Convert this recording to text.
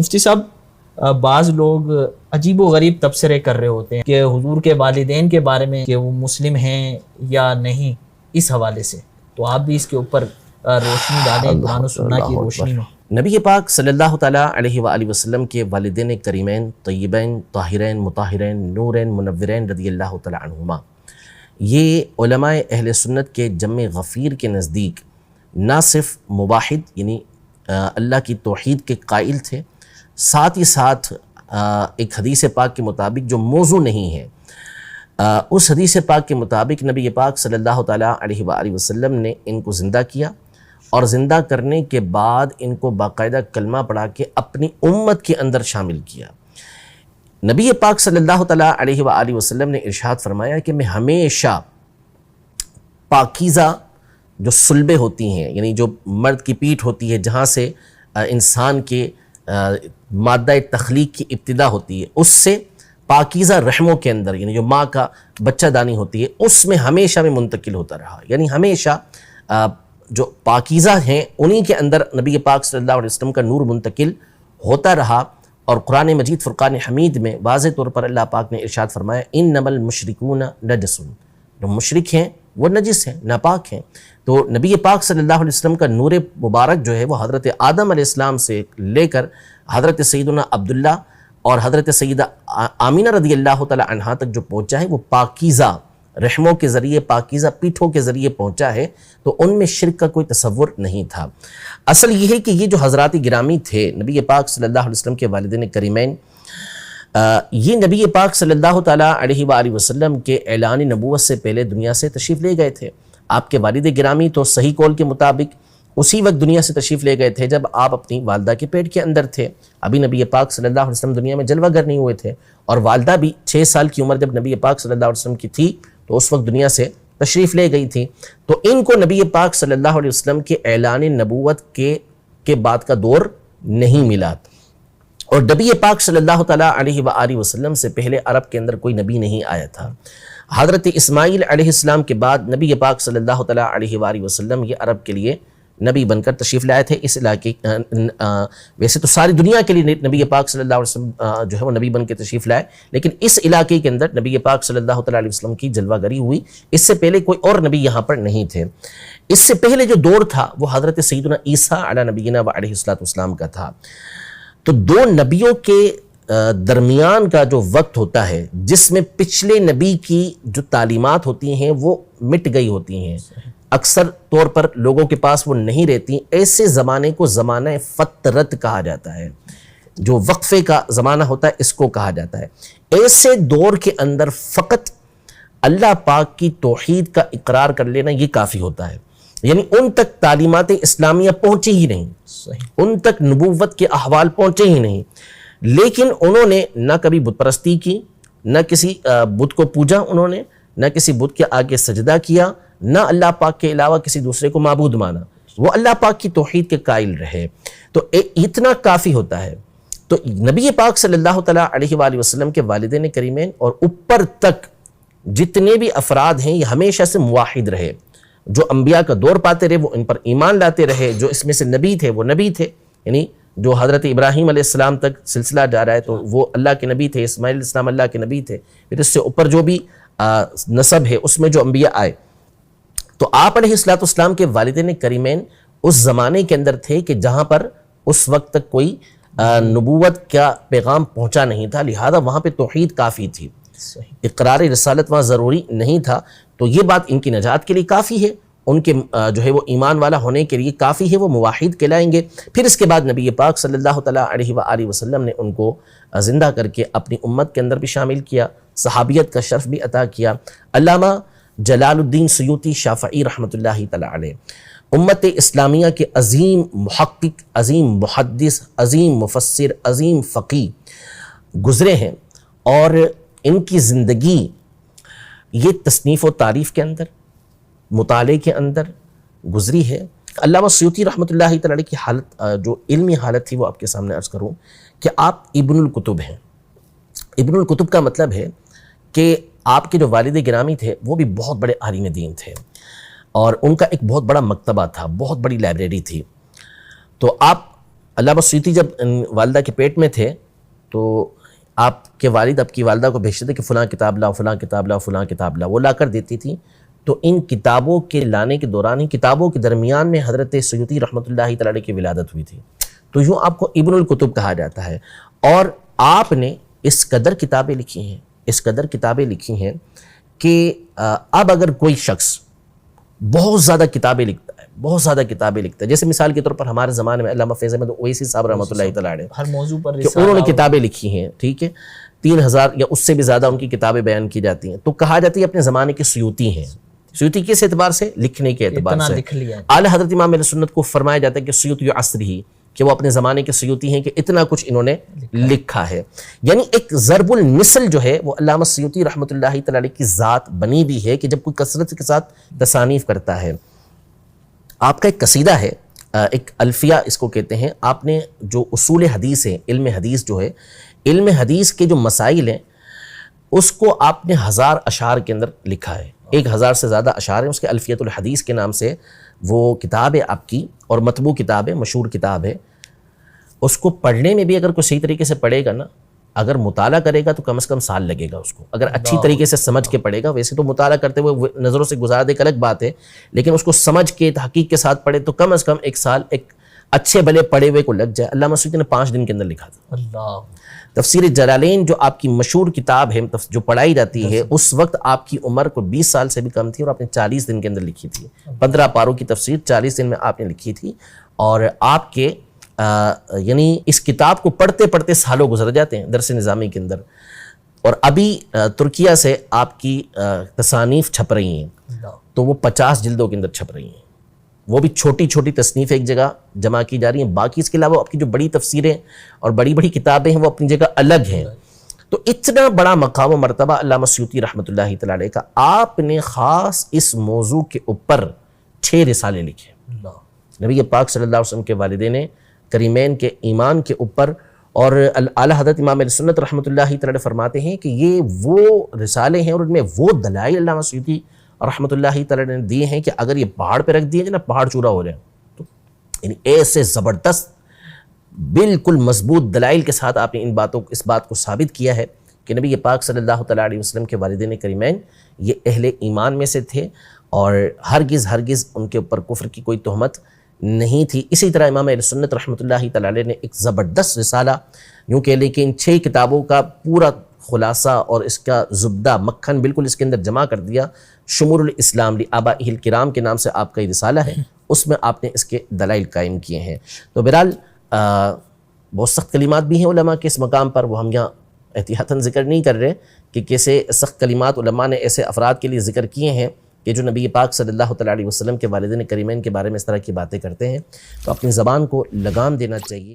مفتی صاحب بعض لوگ عجیب و غریب تبصرے کر رہے ہوتے ہیں کہ حضور کے والدین کے بارے میں کہ وہ مسلم ہیں یا نہیں، اس حوالے سے تو آپ بھی اس کے اوپر روشنی ڈالیں قرآن و سنہ کی روشنی میں۔ نبی پاک صلی اللہ تعالیٰ علیہ وآلہ وسلم کے والدین کریمین طیبین طاہرین مطہرین نورین منورین رضی اللہ تعالیٰ عنہما، یہ علماء اہل سنت کے جمع غفیر کے نزدیک نہ صرف موحد یعنی اللہ کی توحید کے قائل تھے، ساتھ ہی ساتھ ایک حدیث پاک کے مطابق جو موضوع نہیں ہے، اس حدیث پاک کے مطابق نبی پاک صلی اللہ تعالیٰ علیہ وآلہ وسلم نے ان کو زندہ کیا، اور زندہ کرنے کے بعد ان کو باقاعدہ کلمہ پڑھا کے اپنی امت کے اندر شامل کیا۔ نبی پاک صلی اللہ تعالیٰ علیہ وآلہ وسلم نے ارشاد فرمایا کہ میں ہمیشہ پاکیزہ جو صلبیں ہوتی ہیں، یعنی جو مرد کی پیٹھ ہوتی ہے جہاں سے انسان کے مادہ تخلیق کی ابتدا ہوتی ہے، اس سے پاکیزہ رحموں کے اندر، یعنی جو ماں کا بچہ دانی ہوتی ہے، اس میں ہمیشہ میں منتقل ہوتا رہا، یعنی ہمیشہ جو پاکیزہ ہیں انہی کے اندر نبی پاک صلی اللہ علیہ وسلم کا نور منتقل ہوتا رہا۔ اور قرآن مجید فرقان حمید میں واضح طور پر اللہ پاک نے ارشاد فرمایا انما المشرکون نجس، جو مشرک ہیں وہ نجس ہیں، ناپاک ہیں۔ تو نبی پاک صلی اللہ علیہ وسلم کا نور مبارک جو ہے وہ حضرت آدم علیہ السلام سے لے کر حضرت سیدنا عبداللہ اور حضرت سیدہ آمینہ رضی اللہ تعالی عنہا تک جو پہنچا ہے وہ پاکیزہ رحموں کے ذریعے، پاکیزہ پیٹھوں کے ذریعے پہنچا ہے، تو ان میں شرک کا کوئی تصور نہیں تھا۔ اصل یہ ہے کہ یہ جو حضرات گرامی تھے نبی پاک صلی اللہ علیہ وسلم کے والدین کریمین، یہ نبی پاک صلی اللہ تعالیٰ علیہ وآلہ وسلم کے اعلان نبوت سے پہلے دنیا سے تشریف لے گئے تھے۔ آپ کے والد گرامی تو صحیح قول کے مطابق اسی وقت دنیا سے تشریف لے گئے تھے جب آپ اپنی والدہ کے پیٹ کے اندر تھے، ابھی نبی پاک صلی اللہ علیہ وسلم دنیا میں جلوہ گر نہیں ہوئے تھے، اور والدہ بھی 6 سال کی عمر جب نبی پاک صلی اللہ علیہ وسلم کی تھی تو اس وقت دنیا سے تشریف لے گئی تھی۔ تو ان کو نبی پاک صلی اللہ علیہ وسلم کے اعلان نبوت کے بعد کا دور نہیں ملا، اور نبی پاک صلی اللہ تعالیٰ علیہ وآلہ وسلم سے پہلے عرب کے اندر کوئی نبی نہیں آیا تھا۔ حضرت اسماعیل علیہ السلام کے بعد نبی پاک صلی اللہ تعالیٰ علیہ وآلہ وسلم یہ عرب کے لیے نبی بن کر تشریف لائے تھے۔ اس علاقے ویسے تو ساری دنیا کے لیے نبی پاک صلی اللہ علیہ وسلم جو ہے وہ نبی بن کے تشریف لائے، لیکن اس علاقے کے اندر نبی پاک صلی اللہ تعالیٰ علیہ وسلم کی جلوہ گری ہوئی۔ اس سے پہلے کوئی اور نبی یہاں پر نہیں تھے۔ اس سے پہلے جو دور تھا وہ حضرت سیدنا عیسیٰ علیہ نبینا و علیہ السلام کا تھا۔ تو دو نبیوں کے درمیان کا جو وقت ہوتا ہے جس میں پچھلے نبی کی جو تعلیمات ہوتی ہیں وہ مٹ گئی ہوتی ہیں، اکثر طور پر لوگوں کے پاس وہ نہیں رہتی، ایسے زمانے کو زمانہ فترت کہا جاتا ہے، جو وقفے کا زمانہ ہوتا ہے اس کو کہا جاتا ہے۔ ایسے دور کے اندر فقط اللہ پاک کی توحید کا اقرار کر لینا یہ کافی ہوتا ہے، یعنی ان تک تعلیمات اسلامیہ پہنچی ہی نہیں، ان تک نبوت کے احوال پہنچے ہی نہیں، لیکن انہوں نے نہ کبھی بت پرستی کی، نہ کسی بت کو پوجا، انہوں نے نہ کسی بت کے آگے سجدہ کیا، نہ اللہ پاک کے علاوہ کسی دوسرے کو معبود مانا، وہ اللہ پاک کی توحید کے قائل رہے۔ تو اتنا کافی ہوتا ہے۔ تو نبی پاک صلی اللہ تعالیٰ علیہ وآلہ وسلم کے والدین کریمین اور اوپر تک جتنے بھی افراد ہیں یہ ہمیشہ سے موحد رہے، جو انبیاء کا دور پاتے رہے وہ ان پر ایمان لاتے رہے، جو اس میں سے نبی تھے وہ نبی تھے، یعنی جو حضرت ابراہیم علیہ السلام تک سلسلہ جا رہا ہے تو وہ اللہ کے نبی تھے، اسماعیل علیہ السلام اللہ کے نبی تھے، پھر اس سے اوپر جو بھی نسب ہے اس میں جو انبیاء آئے، تو آپ علیہ السلام کے والدین کریمین اس زمانے کے اندر تھے کہ جہاں پر اس وقت تک کوئی نبوت کا پیغام پہنچا نہیں تھا، لہذا وہاں پہ توحید کافی تھی، اقرار رسالت وہاں ضروری نہیں تھا۔ تو یہ بات ان کی نجات کے لیے کافی ہے، ان کے جو ہے وہ ایمان والا ہونے کے لیے کافی ہے، وہ موحد کہلائیں گے۔ پھر اس کے بعد نبی پاک صلی اللہ تعالیٰ علیہ وآلہ وسلم نے ان کو زندہ کر کے اپنی امت کے اندر بھی شامل کیا، صحابیت کا شرف بھی عطا کیا۔ علامہ جلال الدین سیوطی شافعی رحمۃ اللہ تعالیٰ علیہ امت اسلامیہ کے عظیم محقق، عظیم محدث، عظیم مفسر، عظیم فقیہ گزرے ہیں، اور ان کی زندگی یہ تصنیف و تعریف کے اندر، مطالعے کے اندر گزری ہے۔ علامہ سیوطی رحمۃ اللہ تعالیٰ علیہ کی حالت، جو علمی حالت تھی وہ آپ کے سامنے عرض کروں کہ آپ ابن الکتب ہیں۔ ابن الکتب کا مطلب ہے کہ آپ کے جو والد گرامی تھے وہ بھی بہت بڑے عالم دین تھے، اور ان کا ایک بہت بڑا مکتبہ تھا، بہت بڑی لائبریری تھی۔ تو آپ علامہ سیوطی جب والدہ کے پیٹ میں تھے تو آپ کے والد آپ کی والدہ کو بھیجتے تھے کہ فلاں کتاب لاؤ، فلاں کتاب لاؤ، فلاں کتاب لاؤ، وہ لا کر دیتی تھیں. تو ان کتابوں کے لانے کے دوران ہی کتابوں کے درمیان میں حضرت سیوطی رحمۃ اللہ تعالی علیہ کی ولادت ہوئی تھی. تو یوں آپ کو ابن الکتب کہا جاتا ہے. اور آپ نے اس قدر کتابیں لکھی ہیں، اس قدر کتابیں لکھی ہیں کہ اب اگر کوئی شخص بہت زیادہ کتابیں لکھتا ہے، بہت زیادہ کتابیں لکھتا ہے، جیسے مثال کے طور پر ہمارے زمانے میں علامہ فیض احمد اویسی صاحب رحمۃ اللہ تعالی علیہ ہر موضوع پر کہ انہوں نے کتابیں لکھی ہیں، ٹھیک ہے، 3000 یا اس سے بھی زیادہ ان کی کتابیں بیان کی جاتی ہیں. تو کہا جاتی ہے اپنے زمانے کے سیوطی ہیں. سیوطی کس اعتبار سے؟ لکھنے کے اعتبار سے. لکھ لیا. اعلیٰ حضرت امام اہل سنت کو فرمایا جاتا ہے کہ سیوطی عصر ہی، کہ وہ اپنے زمانے کے سیوطی ہیں، کہ اتنا کچھ انہوں نے لکھا ہے. یعنی ایک ضرب المثل جو ہے وہ علامہ سیوطی رحمۃ اللہ تعالی علیہ کی ذات بنی بھی ہے کہ جب کوئی کثرت کے ساتھ تصانیف کرتا ہے. آپ کا ایک قصیدہ ہے، ایک الفیہ اس کو کہتے ہیں. آپ نے جو اصول حدیث ہے، علم حدیث جو ہے، علم حدیث کے جو مسائل ہیں اس کو آپ نے 1000 اشعار کے اندر لکھا ہے. 1000 سے زیادہ اشعار ہیں. اس کے الفیۃ الحدیث کے نام سے وہ کتاب ہے آپ کی، اور مطبوع کتاب ہے، مشہور کتاب ہے. اس کو پڑھنے میں بھی اگر کوئی صحیح طریقے سے پڑھے گا نا، اگر مطالعہ کرے گا تو کم از کم سال لگے گا اس کو، اگر اچھی طریقے سے سمجھ کے پڑھے گا. ویسے تو مطالعہ کرتے ہوئے نظروں سے گزار دے ایک الگ بات ہے، لیکن اس کو سمجھ کے تحقیق کے ساتھ پڑھے تو کم از کم 1 سال ایک اچھے بھلے پڑھے ہوئے کو لگ جائے. علامہ سیوطی نے 5 دن کے اندر لکھا تھا. اللہ. تفسیر جلالین جو آپ کی مشہور کتاب ہے جو پڑھائی جاتی ہے، اس وقت آپ کی عمر کو 20 سال سے بھی کم تھی اور آپ نے 40 دن کے اندر لکھی تھی. 15 پاروں کی تفسیر 40 دن میں آپ نے لکھی تھی. اور آپ کے یعنی اس کتاب کو پڑھتے پڑھتے سالوں گزر جاتے ہیں درس نظامی کے اندر. اور ابھی ترکیہ سے آپ کی تصانیف چھپ رہی ہیں، تو وہ 50 جلدوں کے اندر چھپ رہی ہیں. وہ بھی چھوٹی چھوٹی تصنیف ایک جگہ جمع کی جا رہی ہیں. باقی اس کے علاوہ آپ کی جو بڑی تفسیریں اور بڑی بڑی کتابیں ہیں وہ اپنی جگہ الگ ہیں. تو اتنا بڑا مقام و مرتبہ علامہ سیوطی رحمۃ اللہ تعالی علیہ کا. آپ نے خاص اس موضوع کے اوپر 6 رسالے لکھے. نبی پاک صلی اللہ علیہ وسلم کے والدین کریمین کے ایمان کے اوپر. اور اعلیٰ حضرت امام اہل سنت رحمۃ اللہ تعالی علیہ فرماتے ہیں کہ یہ وہ رسالے ہیں اور ان میں وہ دلائل علامہ سیوطی رحمۃ اللہ تعالی نے دیے ہیں کہ اگر یہ پہاڑ پہ رکھ دیے جائے نا، پہاڑ چورا ہو جائے. تو یعنی ایسے زبردست بالکل مضبوط دلائل کے ساتھ آپ نے اس بات کو ثابت کیا ہے کہ نبی پاک صلی اللہ تعالی علیہ وسلم کے والدین کریمین یہ اہل ایمان میں سے تھے اور ہرگز ان کے اوپر کفر کی کوئی تہمت نہیں تھی. اسی طرح امام اہل سنت رحمۃ اللہ تعالی علیہ نے ایک زبردست رسالہ، یوں کہ لیکن 6 کتابوں کا پورا خلاصہ اور اس کا زبدہ مکھن بالکل اس کے اندر جمع کر دیا. شمول الاسلام لآبائہ الکرام کے نام سے آپ کا یہ رسالہ ہے، اس میں آپ نے اس کے دلائل قائم کیے ہیں. تو بہرحال بہت سخت کلمات بھی ہیں علماء کے اس مقام پر، وہ ہم یہاں احتیاطاً ذکر نہیں کر رہے کہ کیسے سخت کلمات علماء نے ایسے افراد کے لیے ذکر کیے ہیں کہ جو نبی پاک صلی اللہ تعالی علیہ وسلم کے والدین کریمین کے بارے میں اس طرح کی باتیں کرتے ہیں. تو اپنی زبان کو لگام دینا چاہیے.